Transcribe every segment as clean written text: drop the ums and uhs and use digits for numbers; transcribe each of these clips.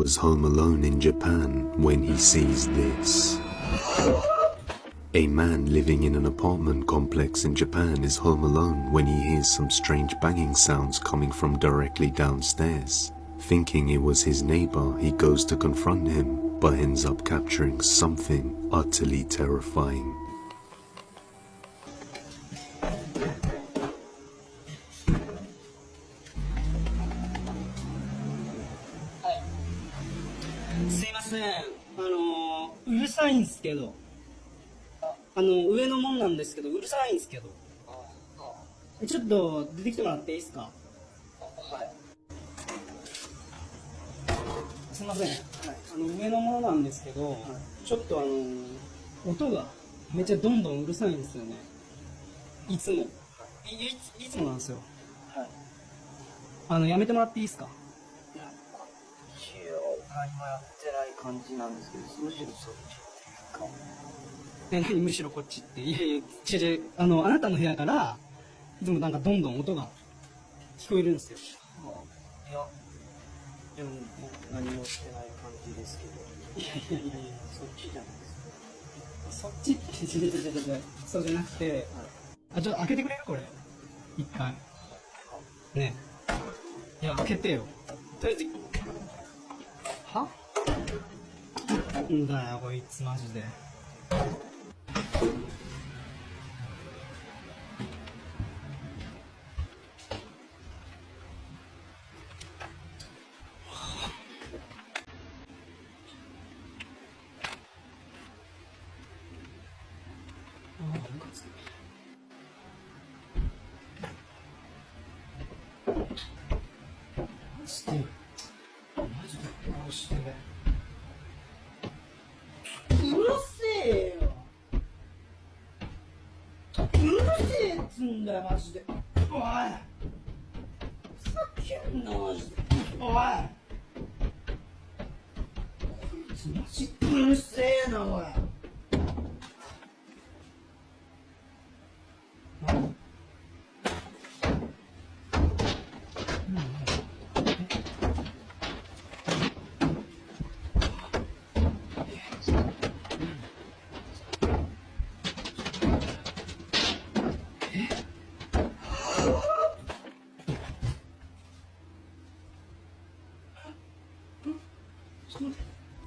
was home alone in Japan when he sees this. A man living in an apartment complex in Japan is home alone when he hears some strange banging sounds coming from directly downstairs. Thinking it was his neighbor, he goes to confront him, but ends up capturing something utterly terrifying.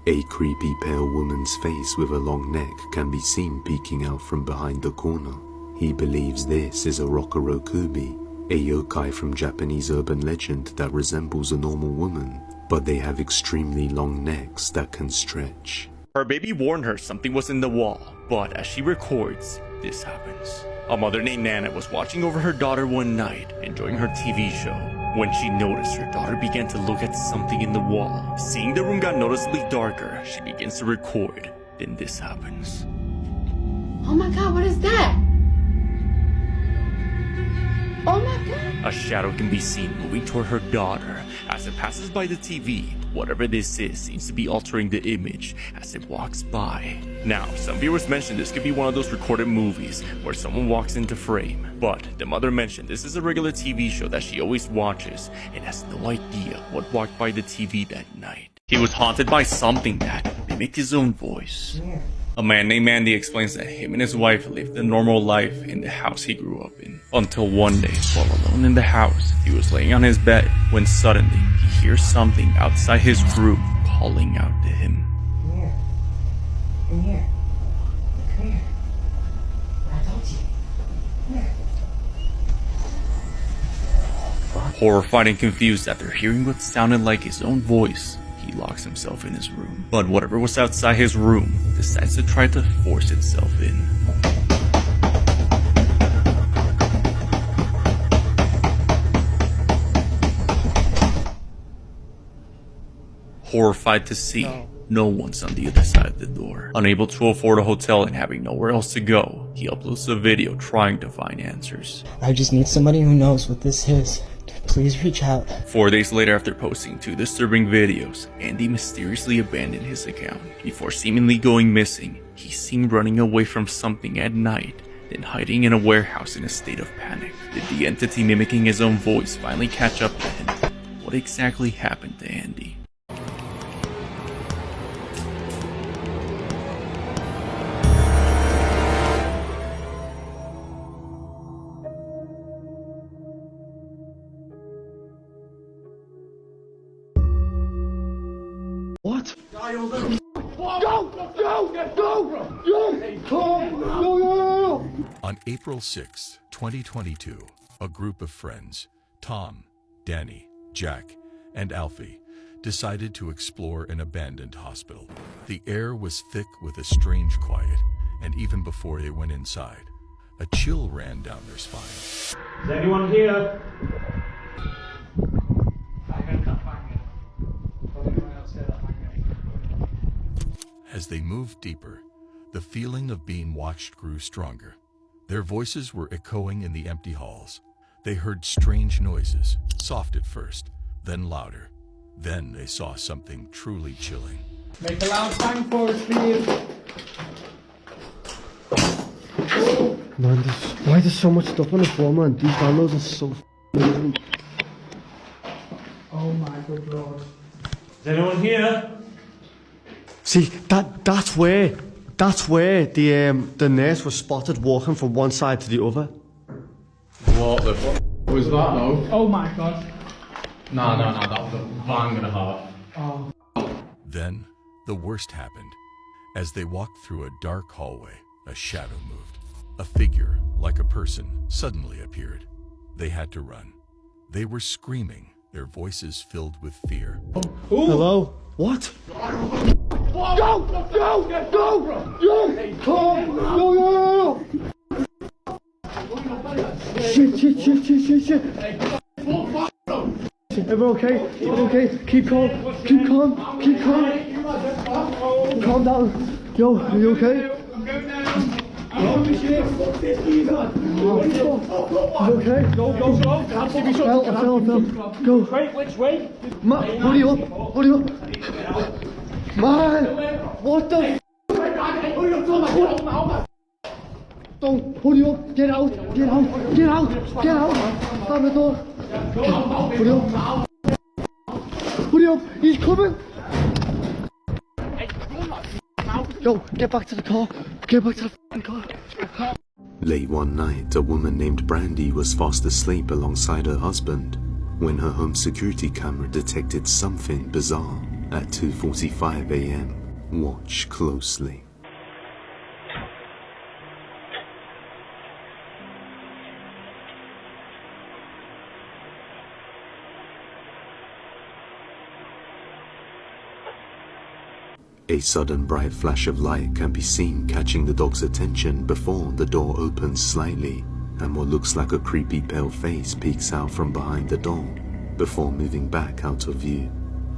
A creepy pale woman's face with a long neck can be seen peeking out from behind the corner. He believes this is a Rokuro-kubi, a yokai from Japanese urban legend that resembles a normal woman, but they have extremely long necks that can stretch. Her baby warned her something was in the wall, but as she records, this happens. A mother named Nana was watching over her daughter one night, enjoying her TV show, when she noticed her daughter began to look at something in the wall. Seeing the room got noticeably darker, she begins to record. Then this happens. Oh my god, what is that? Oh my god! A shadow can be seen moving toward her daughter. As it passes by the TV, whatever this is seems to be altering the image as it walks by. Now, some viewers mentioned this could be one of those recorded movies where someone walks into frame. But the mother mentioned this is a regular TV show that she always watches and has no idea what walked by the TV that night. He was haunted by something that mimicked his own voice. A man named Andy explains that him and his wife lived a normal life in the house he grew up in. Until one day, while alone in the house, he was laying on his bed when suddenly he hears something outside his room calling out to him. Come here. Come here. Come here. What I told you. Come here. Horrified and confused after hearing what sounded like his own voice, he locks himself in his room. But whatever was outside his room decides to try to force itself in. Horrified to see, no one's on the other side of the door. Unable to afford a hotel and having nowhere else to go, he uploads a video trying to find answers. I just need somebody who knows what this is. Please reach out. 4 days later, after posting 2 disturbing videos, Andy mysteriously abandoned his account. Before seemingly going missing, he's seen running away from something at night, then hiding in a warehouse in a state of panic. Did the entity mimicking his own voice finally catch up to him? What exactly happened to Andy? On April 6, 2022, a group of friends, Tom, Danny, Jack, and Alfie, decided to explore an abandoned hospital. The air was thick with a strange quiet, and even before they went inside, a chill ran down their spine. Is anyone here? As they moved deeper, the feeling of being watched grew stronger. Their voices were echoing in the empty halls. They heard strange noises, soft at first, then louder. Then they saw something truly chilling. Make a loud bang for us, please. Man, why there's so much stuff on the floor, man? These downloads are so amazing. Oh my good lord. Is anyone here? See, that's where the nurse was spotted walking from one side to the other. What the fuck was that though? Oh my god. No, that was a bang and a half. Oh. Then, the worst happened. As they walked through a dark hallway, a shadow moved. A figure, like a person, suddenly appeared. They had to run. They were screaming, their voices filled with fear. Hello? What? Shit. Everyone okay? Everyone okay? Keep calm. Calm down. Yo, are you okay? You okay? Go. I fell. Go. Wait, which way? Hurry up. Man, what the Don't, hurry up, get out. Stand the door. Hurry up, he's coming. Yo, get back to the car. Get back to the f***ing car. Late one night, a woman named Brandy was fast asleep alongside her husband when her home security camera detected something bizarre at 2:45 a.m. Watch closely. A sudden bright flash of light can be seen catching the dog's attention before the door opens slightly and what looks like a creepy pale face peeks out from behind the door before moving back out of view.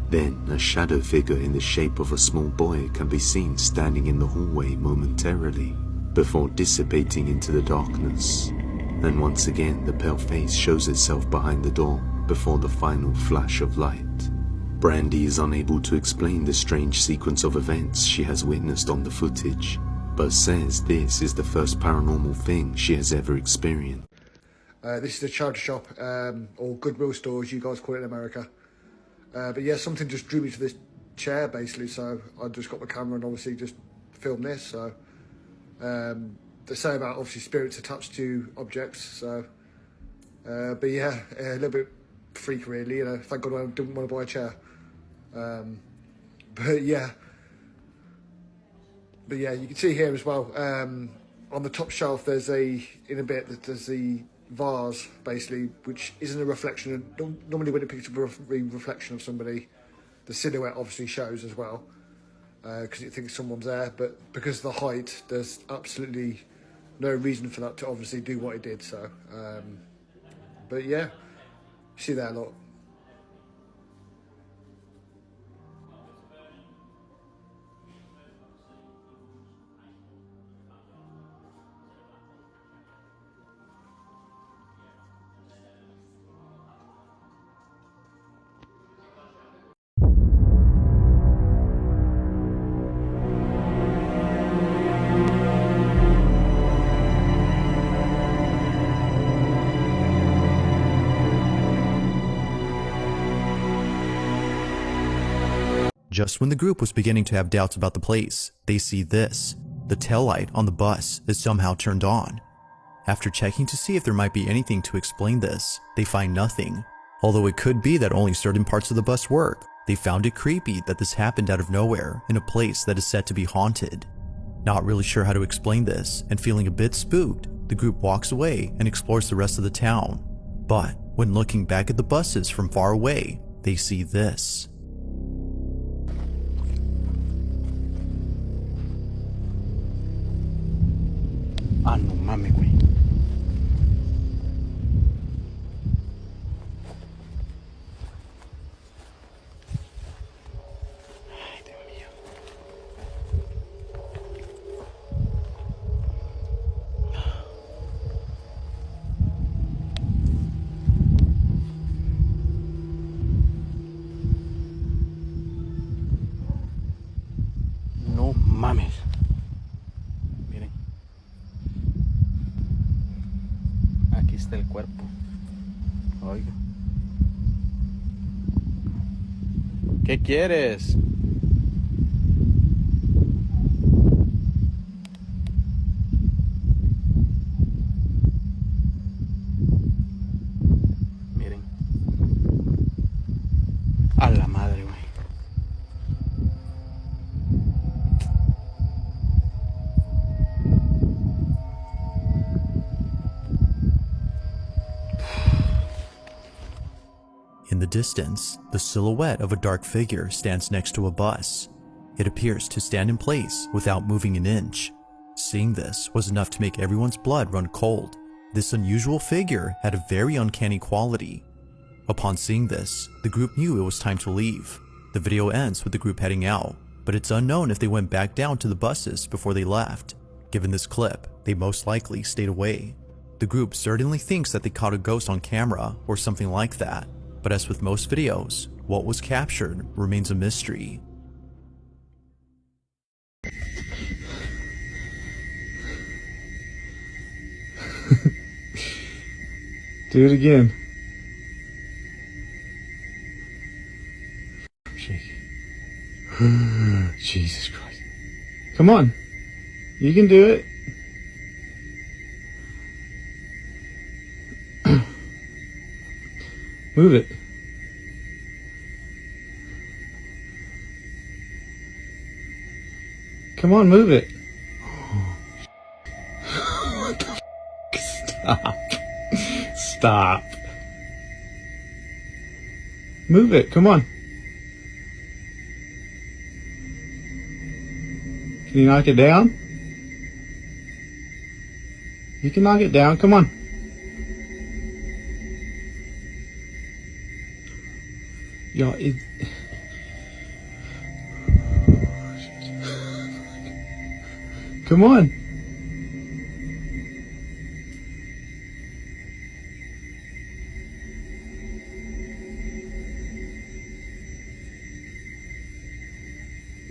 Then a shadow figure in the shape of a small boy can be seen standing in the hallway momentarily before dissipating into the darkness. And once again the pale face shows itself behind the door before the final flash of light. Brandy is unable to explain the strange sequence of events she has witnessed on the footage, but says this is the first paranormal thing she has ever experienced. This is a charity shop, or Goodwill stores, you guys call it in America. But yeah, something just drew me to this chair basically, so I just got my camera and obviously just filmed this. So they say about obviously spirits attached to objects, so but yeah, a little bit freak really, you know. Thank God I didn't want to buy a chair. But yeah, you can see here as well, on the top shelf there's there's the vase basically, which isn't a reflection of, normally when it picks up a reflection of somebody, the silhouette obviously shows as well, because it thinks someone's there, but because of the height there's absolutely no reason for that to obviously do what it did. So but yeah, see that a lot. Just when the group was beginning to have doubts about the place, they see this. The taillight on the bus is somehow turned on. After checking to see if there might be anything to explain this, they find nothing. Although it could be that only certain parts of the bus work, They found it creepy that this happened out of nowhere in a place that is said to be haunted. Not really sure how to explain this and feeling a bit spooked, the group walks away and explores the rest of the town. But when looking back at the buses from far away, they see this. Ah, no mames, güey. Ay, Dios mío. No mames. Miren. Aquí está el cuerpo. Oiga. ¿Qué quieres? Miren. A la madre, güey. In the distance, the silhouette of a dark figure stands next to a bus. It appears to stand in place without moving an inch. Seeing this was enough to make everyone's blood run cold. This unusual figure had a very uncanny quality. Upon seeing this, the group knew it was time to leave. The video ends with the group heading out, but it's unknown if they went back down to the buses before they left. Given this clip, they most likely stayed away. The group certainly thinks that they caught a ghost on camera or something like that. But as with most videos, what was captured remains a mystery. Do it again. Jesus Christ. Come on. You can do it. Move it. Come on, move it. Stop. Stop. Move it. Come on. Can you knock it down? You can knock it down. Come on. Yo, come on.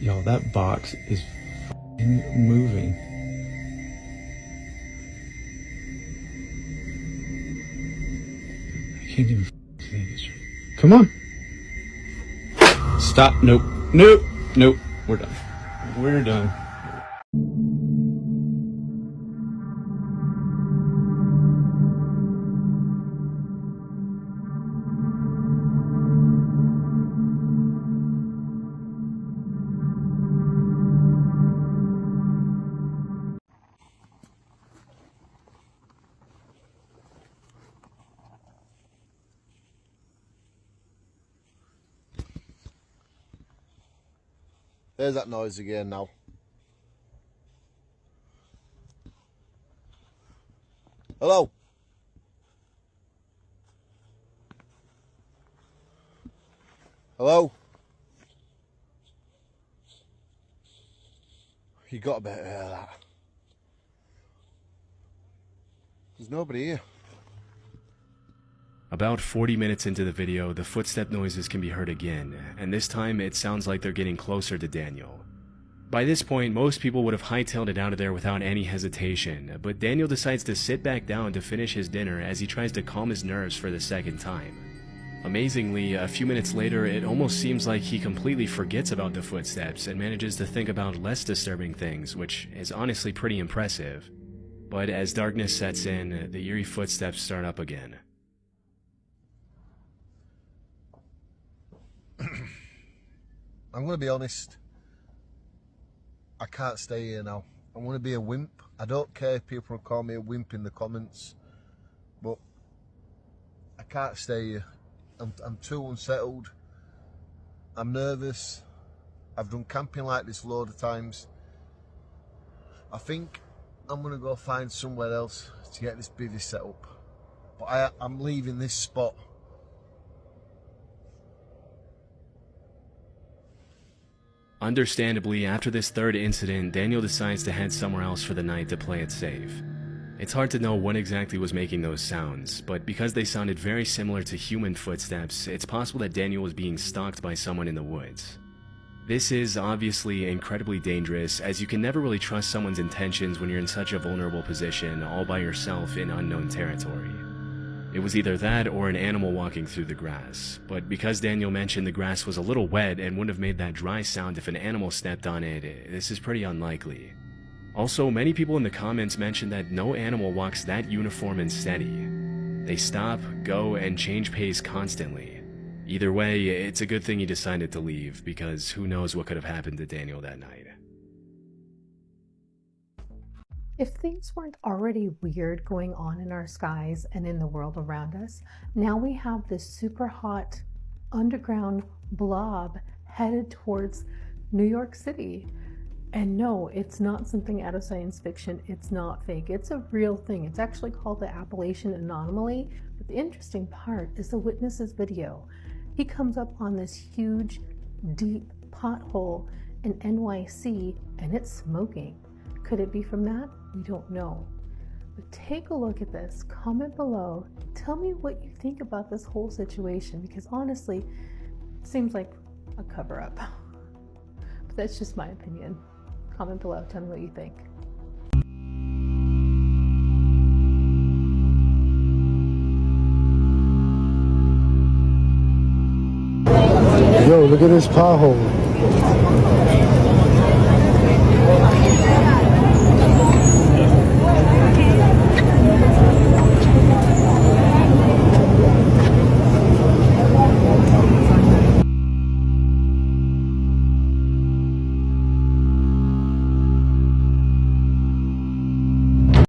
Yo, that box is f***ing moving. I can't even say this right. Come on. Stop. Nope. Nope. Nope. We're done. We're done. There's that noise again now. Hello? Hello? You got to be able to hear that. There's nobody here. About 40 minutes into the video, the footstep noises can be heard again, and this time it sounds like they're getting closer to Daniel. By this point, most people would have hightailed it out of there without any hesitation, but Daniel decides to sit back down to finish his dinner as he tries to calm his nerves for the second time. Amazingly, a few minutes later, it almost seems like he completely forgets about the footsteps and manages to think about less disturbing things, which is honestly pretty impressive. But as darkness sets in, the eerie footsteps start up again. I'm going to be honest. I can't stay here now. I want to be a wimp. I don't care if people call me a wimp in the comments, but I can't stay here. I'm too unsettled. I'm nervous. I've done camping like this a load of times. I think I'm going to go find somewhere else to get this bivvy set up. But I'm leaving this spot. Understandably, after this third incident, Daniel decides to head somewhere else for the night to play it safe. It's hard to know what exactly was making those sounds, but because they sounded very similar to human footsteps, it's possible that Daniel was being stalked by someone in the woods. This is obviously incredibly dangerous, as you can never really trust someone's intentions when you're in such a vulnerable position, all by yourself in unknown territory. It was either that or an animal walking through the grass, but because Daniel mentioned the grass was a little wet and wouldn't have made that dry sound if an animal stepped on it, this is pretty unlikely. Also, many people in the comments mentioned that no animal walks that uniform and steady. They stop, go, and change pace constantly. Either way, it's a good thing he decided to leave, because who knows what could have happened to Daniel that night. If things weren't already weird going on in our skies and in the world around us, now we have this super hot underground blob headed towards New York City. And no, it's not something out of science fiction. It's not fake. It's a real thing. It's actually called the Appalachian Anomaly. But the interesting part is the witness's video. He comes up on this huge, deep pothole in NYC and it's smoking. Could it be from that? We don't know. But take a look at this. Comment below. Tell me what you think about this whole situation, because honestly, it seems like a cover-up. But that's just my opinion. Comment below. Tell me what you think. Yo, look at this pothole.